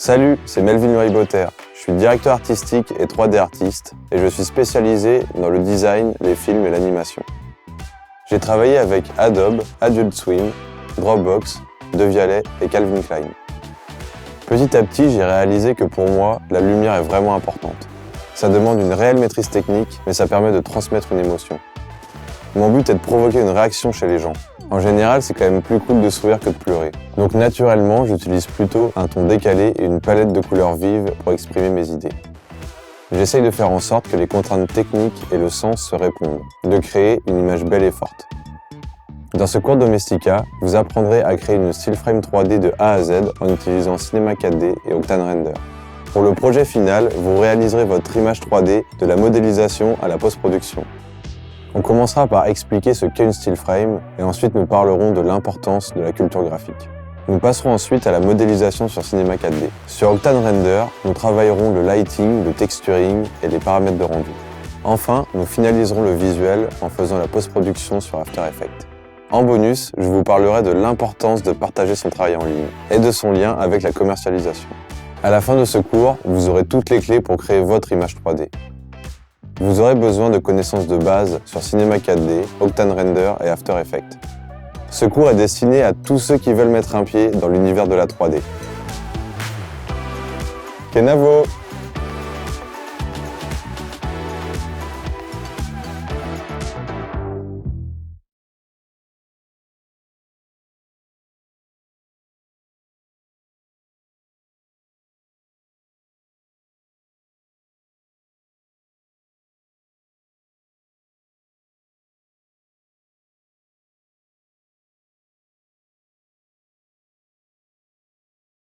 Salut, c'est Melvin Louis-Botter. Je suis directeur artistique et 3D artiste et je suis spécialisé dans le design, les films et l'animation. J'ai travaillé avec Adobe, Adult Swim, Dropbox, Devialet et Calvin Klein. Petit à petit, j'ai réalisé que pour moi, la lumière est vraiment importante. Ça demande une réelle maîtrise technique, mais ça permet de transmettre une émotion. Mon but est de provoquer une réaction chez les gens. En général, c'est quand même plus cool de sourire que de pleurer. Donc naturellement, j'utilise plutôt un ton décalé et une palette de couleurs vives pour exprimer mes idées. J'essaye de faire en sorte que les contraintes techniques et le sens se répondent, de créer une image belle et forte. Dans ce cours Domestika, vous apprendrez à créer une still frame 3D de A à Z en utilisant Cinema 4D et Octane Render. Pour le projet final, vous réaliserez votre image 3D de la modélisation à la post-production. On commencera par expliquer ce qu'est une still frame et ensuite nous parlerons de l'importance de la culture graphique. Nous passerons ensuite à la modélisation sur Cinema 4D. Sur Octane Render, nous travaillerons le lighting, le texturing et les paramètres de rendu. Enfin, nous finaliserons le visuel en faisant la post-production sur After Effects. En bonus, je vous parlerai de l'importance de partager son travail en ligne et de son lien avec la commercialisation. À la fin de ce cours, vous aurez toutes les clés pour créer votre image 3D. Vous aurez besoin de connaissances de base sur Cinema 4D, Octane Render et After Effects. Ce cours est destiné à tous ceux qui veulent mettre un pied dans l'univers de la 3D. Kenavo!